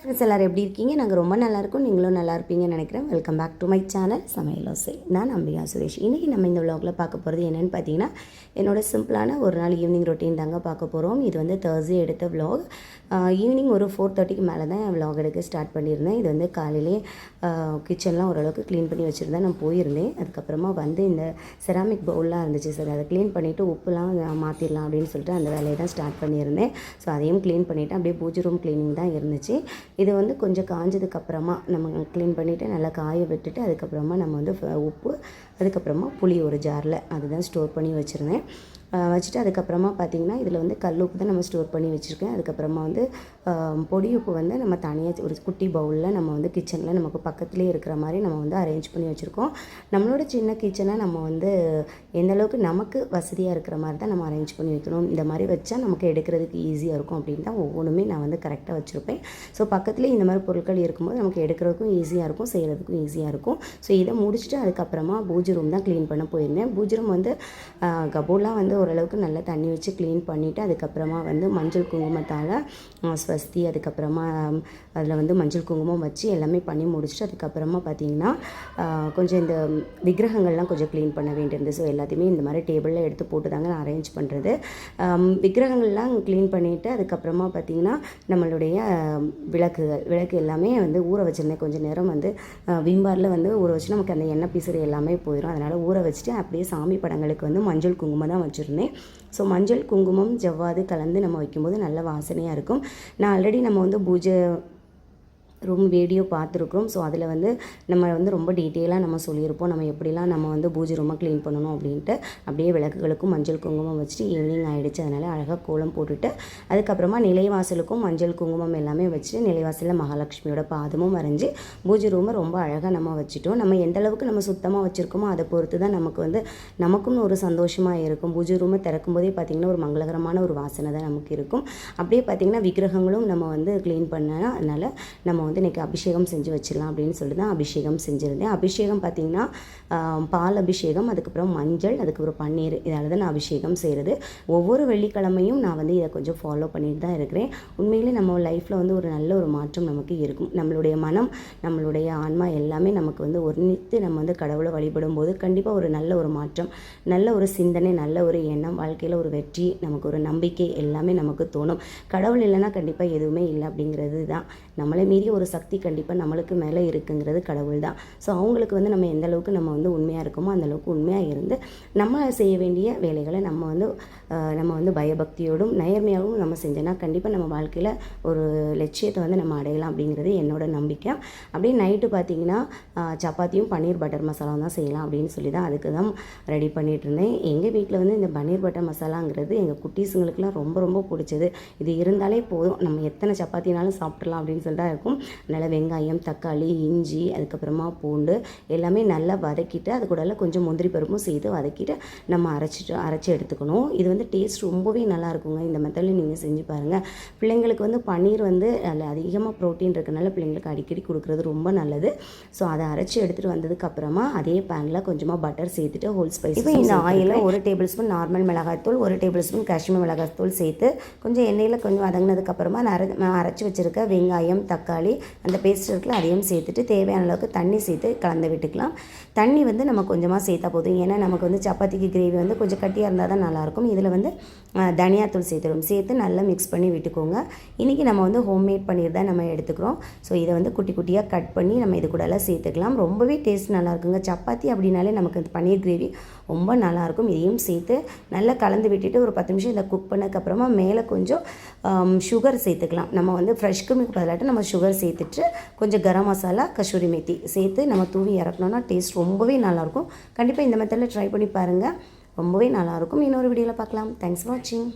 Friends எல்லோரும் எப்படி இருக்கீங்க? நாங்கள் ரொம்ப நல்லாயிருக்கோம், நீங்களும் நல்லா இருப்பீங்கன்னு நினைக்கிறேன். Welcome back to my channel Samayalosai. நான் அம்பிகா சுரேஷ். இன்றைக்கி நம்ம இந்த விலாகில் பார்க்க போகிறது என்னென்னு பார்த்தீங்கன்னா, என்னோடய சிம்பிளான ஒரு நாள் ஈவினிங் ரொட்டீன் தாங்க பார்க்க போகிறோம். இது வந்து Thursday எடுத்த விலாக். ஈவினிங் ஒரு 4:30க்கு மேலே தான் விலாக் எடுக்க ஸ்டார்ட் பண்ணியிருந்தேன். இது வந்து காலையிலே கிச்சன்லாம் ஓரளவுக்கு க்ளீன் பண்ணி வச்சுருந்தேன். நான் போயிருந்தேன். அதுக்கப்புறமா வந்து இந்த செராமிக் பவுல்லாம் இருந்துச்சு சார், அதை க்ளீன் பண்ணிவிட்டு உப்புலாம் மாற்றிடலாம் அப்படின்னு சொல்லிட்டு அந்த வேலையை தான் ஸ்டார்ட் பண்ணியிருந்தேன். ஸோ அதையும் க்ளீன் பண்ணிவிட்டு அப்படியே பூஜை ரூம் க்ளீனிங் தான் இருந்துச்சு. இது வந்து கொஞ்சம் காஞ்சதுக்கப்புறமா நம்ம க்ளீன் பண்ணிவிட்டு நல்லா காய விட்டுட்டு அதுக்கப்புறமா நம்ம வந்து உப்பு, அதுக்கப்புறமா புளி ஒரு ஜாரில் அதுதான் ஸ்டோர் பண்ணி வச்சுருந்தேன். வச்சுட்டு அதுக்கப்புறமா பார்த்திங்கன்னா இதில் வந்து கல் உப்பு தான் நம்ம ஸ்டோர் பண்ணி வச்சுருக்கேன். அதுக்கப்புறமா வந்து பொடி உப்பு வந்து நம்ம தனியாக ஒரு குட்டி பவுலில் நம்ம வந்து கிச்சனில் நமக்கு பக்கத்துலேயே இருக்கிற மாதிரி நம்ம வந்து அரேஞ்ச் பண்ணி வச்சுருக்கோம். நம்மளோட சின்ன கிச்சனை நம்ம வந்து எந்தளவுக்கு நமக்கு வசதியாக இருக்கிற மாதிரி தான் நம்ம அரேஞ்ச் பண்ணி வைக்கணும். இந்த மாதிரி வச்சா நமக்கு எடுக்கிறதுக்கு ஈஸியாக இருக்கும் அப்படின்னு தான் ஒவ்வொன்றுமே நான் வந்து கரெக்டாக வச்சுருப்பேன். ஸோ பக்கத்துலேயே இந்த மாதிரி பொருட்கள் இருக்கும்போது நமக்கு எடுக்கிறதுக்கும் ஈஸியாக இருக்கும், செய்கிறதுக்கும் ஈஸியாக இருக்கும். ஸோ இதை முடிச்சுட்டு அதுக்கப்புறமா பூஜை ரூம் தான் க்ளீன் பண்ண போயிருந்தேன். பூஜை ரூம் வந்து கபோர்லாம் வந்து ஓரளவுக்கு நல்லா தண்ணி வச்சு க்ளீன் பண்ணிவிட்டு அதுக்கப்புறமா வந்து மஞ்சள் குங்குமத்தால் ஸ்வஸ்தி, அதுக்கப்புறமா அதில் வந்து மஞ்சள் குங்குமம் வச்சு எல்லாமே பண்ணி முடிச்சுட்டு அதுக்கப்புறமா பார்த்திங்கன்னா கொஞ்சம் இந்த விக்கிரகங்கள்லாம் கொஞ்சம் க்ளீன் பண்ண வேண்டியிருந்தது. ஸோ எல்லாத்தையுமே இந்த மாதிரி டேபிளில் எடுத்து போட்டு தாங்க நான் அரேஞ்ச் பண்ணுறது. விக்கிரகங்கள்லாம் க்ளீன் பண்ணிவிட்டு அதுக்கப்புறமா பார்த்திங்கன்னா நம்மளுடைய விளக்கு எல்லாமே வந்து ஊற வச்சுருந்தேன். கொஞ்சம் நேரம் வந்து விம்பாரில் வந்து ஊற வச்சு நமக்கு அந்த எண்ணெய் பீசர் எல்லாமே போயிடும். அதனால் ஊற வச்சுட்டு அப்படியே சாமி படங்களுக்கு வந்து மஞ்சள் குங்குமம் தான் வச்சுருந்தேன். ஸோ மஞ்சள் குங்குமம் ஜவ்வாது கலந்து நம்ம வைக்கும்போது நல்ல வாசனையாக இருக்கும். நான் ஆல்ரெடி நம்ம வந்து பூஜை ரூம் வீடியோ பார்த்துருக்குறோம். ஸோ அதில் வந்து நம்ம வந்து ரொம்ப டீட்டெயிலாக நம்ம சொல்லியிருப்போம், நம்ம எப்படிலாம் நம்ம வந்து பூஜை ரூமை க்ளீன் பண்ணணும் அப்படின்ட்டு. அப்படியே விளக்குகளுக்கும் மஞ்சள் குங்குமம் வச்சுட்டு ஈவினிங் ஆகிடுச்சு. அதனால் அழகாக கோலம் போட்டுட்டு அதுக்கப்புறமா நிலைவாசலுக்கும் மஞ்சள் குங்குமம் எல்லாமே வச்சுட்டு நிலைவாசலில் மகாலட்சுமியோட பாதமும் வரைஞ்சி பூஜை ரூமை ரொம்ப அழகாக நம்ம வச்சுட்டோம். நம்ம எந்த அளவுக்கு நம்ம சுத்தமாக வச்சுருக்கோமோ அதை பொறுத்து தான் நமக்கு வந்து நமக்கும் ஒரு சந்தோஷமாக இருக்கும். பூஜை ரூமை திறக்கும் போதே பார்த்திங்கன்னா ஒரு மங்களகரமான ஒரு வாசனை தான் நமக்கு இருக்கும். அப்படியே பார்த்திங்கன்னா விக்கிரகங்களும் நம்ம வந்து க்ளீன் பண்ணால் அதனால் நம்ம வந்து இன்றைக்கி அபிஷேகம் செஞ்சு வச்சிடலாம் அப்படின்னு சொல்லி தான் அபிஷேகம் செஞ்சுருந்தேன். அபிஷேகம் பார்த்திங்கன்னா பால் அபிஷேகம், அதுக்கப்புறம் மஞ்சள், அதுக்கப்புறம் பன்னீர், இதால் தான் நான் அபிஷேகம் செய்கிறது. ஒவ்வொரு வெள்ளிக்கிழமையும் நான் வந்து இதை கொஞ்சம் ஃபாலோ பண்ணிட்டு தான் இருக்கிறேன். உண்மையிலே நம்ம லைஃப்பில் வந்து ஒரு நல்ல ஒரு மாற்றம் நமக்கு இருக்கும். நம்மளுடைய மனம், நம்மளுடைய ஆன்மா எல்லாமே நமக்கு வந்து ஒருமித்து நம்ம வந்து கடவுளை வழிபடும் போது கண்டிப்பாக ஒரு நல்ல ஒரு மாற்றம், நல்ல ஒரு சிந்தனை, நல்ல ஒரு எண்ணம், வாழ்க்கையில் ஒரு வெற்றி, நமக்கு ஒரு நம்பிக்கை எல்லாமே நமக்கு தோணும். கடவுள் இல்லைன்னா கண்டிப்பாக எதுவுமே இல்லை அப்படிங்கிறது தான். நம்மளை மீறி ஒரு சக்தி கண்டிப்பாக நம்மளுக்கு மேலே இருக்குங்கிறது கடவுள் தான். ஸோ அவங்களுக்கு வந்து நம்ம எந்த அளவுக்கு நம்ம வந்து உண்மையாக இருக்கோமோ அந்தளவுக்கு உண்மையாக இருந்து நம்ம செய்ய வேண்டிய வேலைகளை நம்ம வந்து பயபக்தியோடும் நேர்மையாகவும் நம்ம செஞ்சோன்னா கண்டிப்பாக நம்ம வாழ்க்கையில் ஒரு லட்சியத்தை வந்து நம்ம அடையலாம் அப்படிங்கிறது என்னோட நம்பிக்கை. அப்படியே நைட்டு பார்த்திங்கன்னா சப்பாத்தியும் பன்னீர் பட்டர் மசாலாவும் தான் செய்யலாம் அப்படின்னு சொல்லி தான் அதுக்கு தான் ரெடி பண்ணிகிட்டு இருந்தேன். எங்கள் வீட்டில் வந்து இந்த பன்னீர் பட்டர் மசாலாங்கிறது எங்கள் குட்டீஸுங்களுக்குலாம் ரொம்ப ரொம்ப பிடிச்சது. இது இருந்தாலே போதும், நம்ம எத்தனை சப்பாத்தினாலும் சாப்பிட்றலாம் அப்படின்னு சொல்லிட்டு இருக்கும். அதனால் வெங்காயம், தக்காளி, இஞ்சி, அதுக்கப்புறமா பூண்டு எல்லாமே நல்லா வதக்கிட்டு அது கூட கொஞ்சம் முந்திரி பருப்பும் சேர்த்து வதக்கிட்டு நம்ம அரைச்சி எடுத்துக்கணும். இது வந்து டேஸ்ட் ரொம்பவே நல்லா இருக்குங்க. இந்த மெத்தடில் நீங்கள் செஞ்சு பாருங்கள். பிள்ளைங்களுக்கு வந்து பன்னீர் வந்து அதில் அதிகமாக ப்ரோட்டீன் இருக்கிறனால பிள்ளைங்களுக்கு அடிக்கடி கொடுக்குறது ரொம்ப நல்லது. ஸோ அதை அரைச்சி எடுத்துகிட்டு வந்ததுக்கப்புறமா அதே பேனில் கொஞ்சமாக பட்டர் சேர்த்துட்டு ஹோல் ஸ்பைஸ் இப்போ இந்த ஆயிலில் 1 டேபிள் ஸ்பூன் நார்மல் மிளகாய்த்தூள், 1 டேபிள் ஸ்பூன் காஷ்மீர் மிளகாய்த்தூள் சேர்த்து கொஞ்சம் எண்ணெயில் கொஞ்சம் வதங்கினதுக்கப்புறமா நான் அரைச்சி வச்சுருக்க வெங்காயம், தக்காளி அந்த பேஸ்ட் இருக்குல்ல அதையும் சேர்த்துட்டு தேவையான அளவுக்கு தண்ணி சேர்த்து கலந்து விட்டுக்கலாம். தண்ணி வந்து நம்ம கொஞ்சமாக சேர்த்தா போதும். ஏன்னா நமக்கு வந்து சப்பாத்திக்கு கிரேவி வந்து கொஞ்சம் கட்டியாக இருந்தால் தான் நல்லாயிருக்கும். இதில் வந்து தனியாத்தூள் சேர்த்து நல்லா மிக்ஸ் பண்ணி விட்டுக்கோங்க. இன்றைக்கி நம்ம வந்து ஹோம்மேட் பன்னீர் தான் நம்ம எடுத்துக்கிறோம். ஸோ இதை வந்து குட்டி குட்டியாக கட் பண்ணி நம்ம இது கூடலாம் சேர்த்துக்கலாம். ரொம்பவே டேஸ்ட் நல்லாயிருக்குங்க. சப்பாத்தி அப்படின்னாலே நமக்கு இந்த பன்னீர் கிரேவி ரொம்ப நல்லாயிருக்கும். இதையும் சேர்த்து நல்லா கலந்து விட்டுட்டு ஒரு 10 நிமிஷம் இதை குக் பண்ணதுக்கப்புறமா மேலே கொஞ்சம் சுகர் சேர்த்துக்கலாம். நம்ம வந்து ஃப்ரெஷ் கிரீமுக்கு பதிலாட்டு நம்ம சுகர் சேர்த்துட்டு கொஞ்சம் கரம் மசாலா, கசூரி மேத்தி சேர்த்து நம்ம தூவி இறக்கணும்னா டேஸ்ட் ரொம்பவே நல்லாயிருக்கும். கண்டிப்பாக இந்த மெத்தடில் ட்ரை பண்ணி பாருங்கள், ரொம்பவே நல்லாயிருக்கும். இன்னொரு வீடியோவில் பார்க்கலாம். தேங்க்ஸ் ஃபார் வாட்சிங்.